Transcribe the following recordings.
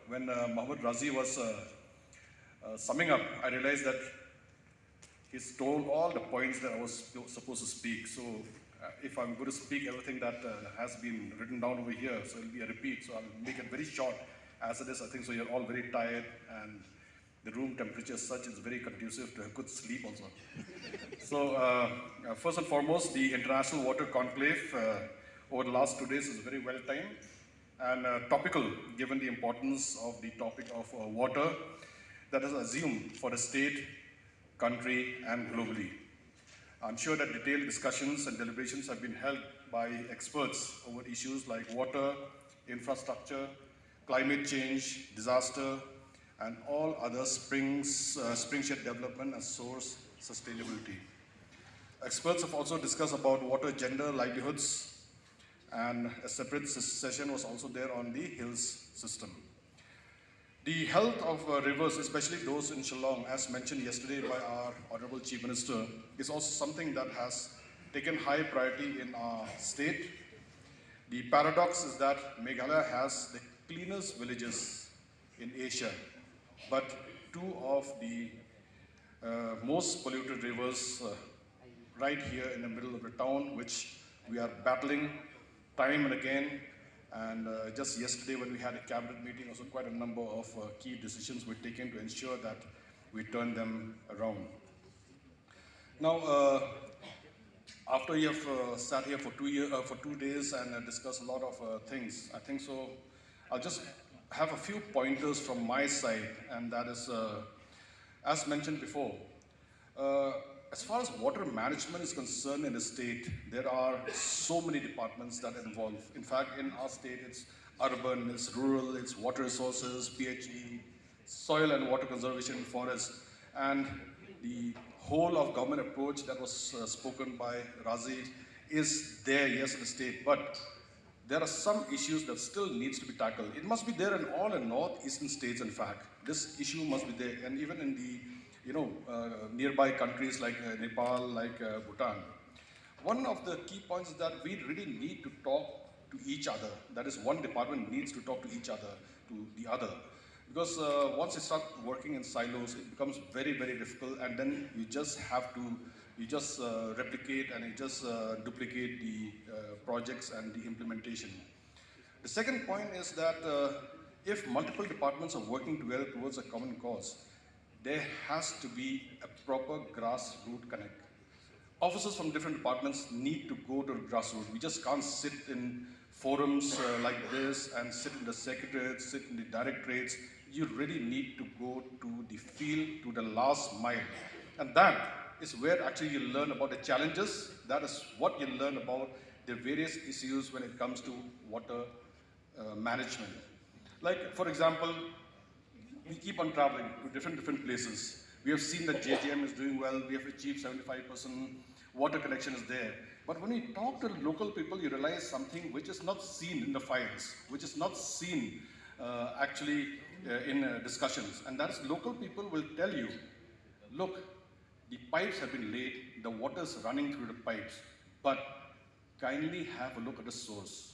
when Mohammed Razi was summing up, I realized that he's told all the points that I was supposed to speak. So if I'm going to speak everything that has been written down over here, so it'll be a repeat. So I'll make it very short as it is. I think so. You're all very tired, and the room temperature as such is very conducive to a good sleep also. So first and foremost, the International Water Conclave over the last 2 days is very well timed and topical, given the importance of the topic of water that is assumed for the state, country, and globally. I'm sure that detailed discussions and deliberations have been held by experts over issues like water, infrastructure, climate change, disaster, and all other springshed development and source sustainability. Experts have also discussed about water, gender, livelihoods, and a separate session was also there on the hills system. The health of rivers, especially those in Shillong, as mentioned yesterday by our Honorable Chief Minister, is also something that has taken high priority in our state. The paradox is that Meghalaya has the cleanest villages in Asia, but two of the most polluted rivers right here in the middle of the town, which we are battling time and again. And just yesterday when we had a cabinet meeting, also quite a number of key decisions were taken to ensure that we turn them around. Now, after you have sat here for 2 days and discussed a lot of things, I think so, I'll just have a few pointers from my side, and that is, as mentioned before, as far as water management is concerned in the state, there are so many departments that are involved. In fact, in our state, it's urban, it's rural, it's water resources, PHE, soil and water conservation, forest, and the whole of government approach that was spoken by Razi is there, yes, in the state, but there are some issues that still needs to be tackled. It must be there in all the northeastern states, in fact. This issue must be there, and even in the nearby countries like Nepal, like Bhutan. One of the key points is that we really need to talk to each other. That is, one department needs to talk to each other, to the other. Because once you start working in silos, it becomes very, very difficult, and then you just have to, replicate and you just duplicate the projects and the implementation. The second point is that if multiple departments are working together towards a common cause, there has to be a proper grassroots connect. Officers from different departments need to go to the grassroots. We just can't sit in forums like this and sit in the secretariats, sit in the directorates. You really need to go to the field, to the last mile. And that is where actually you learn about the challenges. That is what you learn about the various issues when it comes to water management. Like, for example, we keep on traveling to different places. We have seen that JJM is doing well. We have achieved 75% water connection is there. But when we talk to local people, you realize something which is not seen in the files, which is not seen in discussions. And that is, local people will tell you, look, the pipes have been laid, the water is running through the pipes, but kindly have a look at the source.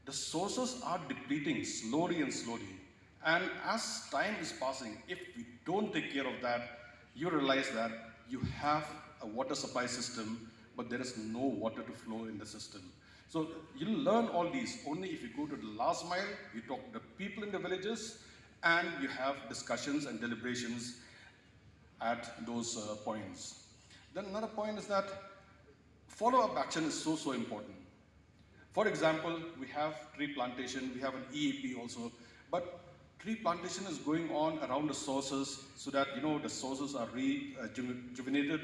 The sources are depleting slowly and slowly. And as time is passing, if we don't take care of that, you realize that you have a water supply system, but there is no water to flow in the system. So you'll learn all these only if you go to the last mile, you talk to the people in the villages, and you have discussions and deliberations at those points. Then another point is that follow-up action is so important. For example, we have tree plantation, we have an EAP also, but tree plantation is going on around the sources so that the sources are rejuvenated.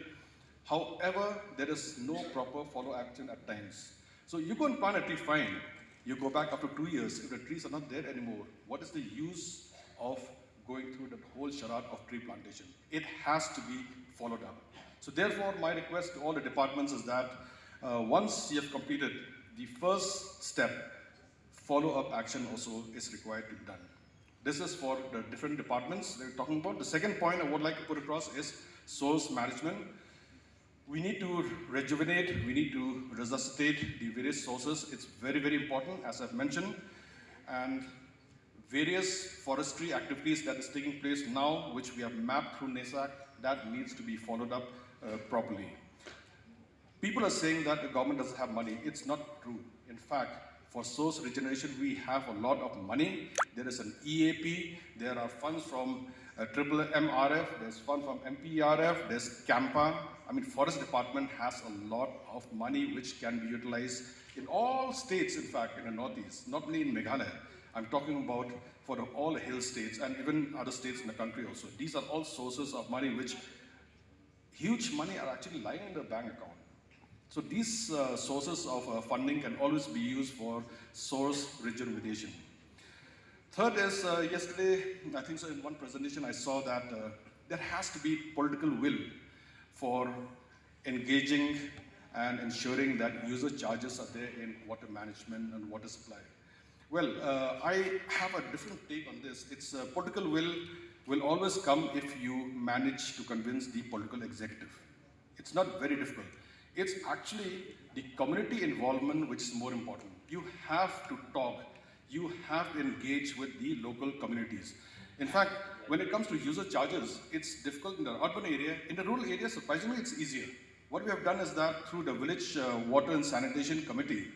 However, there is no proper follow action at times. So you go and plant a tree, fine. You go back after 2 years, if the trees are not there anymore, what is the use of going through that whole charade of tree plantation? It has to be followed up. So therefore, my request to all the departments is that once you have completed the first step, follow-up action also is required to be done. This is for the different departments that we're talking about. The second point I would like to put across is source management. We need to rejuvenate, we need to resuscitate the various sources. It's very, very important, as I've mentioned. And various forestry activities that is taking place now, which we have mapped through NESAC, that needs to be followed up properly. People are saying that the government doesn't have money. It's not true. In fact, for source regeneration, we have a lot of money. There is an EAP. There are funds from Triple MRF. There's fund from MPRF. There's CAMPA. I mean, Forest Department has a lot of money which can be utilized in all states, in fact, in the Northeast, not only in Meghalaya. I'm talking about for all hill states and even other states in the country also. These are all sources of money which huge money are actually lying in the bank account. So these sources of funding can always be used for source rejuvenation. Third is, yesterday, I think so in one presentation I saw that there has to be political will for engaging and ensuring that user charges are there in water management and water supply. Well, I have a different take on this. It's political will always come if you manage to convince the political executive. It's not very difficult. It's actually the community involvement which is more important. You have to talk. You have to engage with the local communities. In fact, when it comes to user charges, it's difficult in the urban area. In the rural area, surprisingly, it's easier. What we have done is that through the village water and sanitation committee,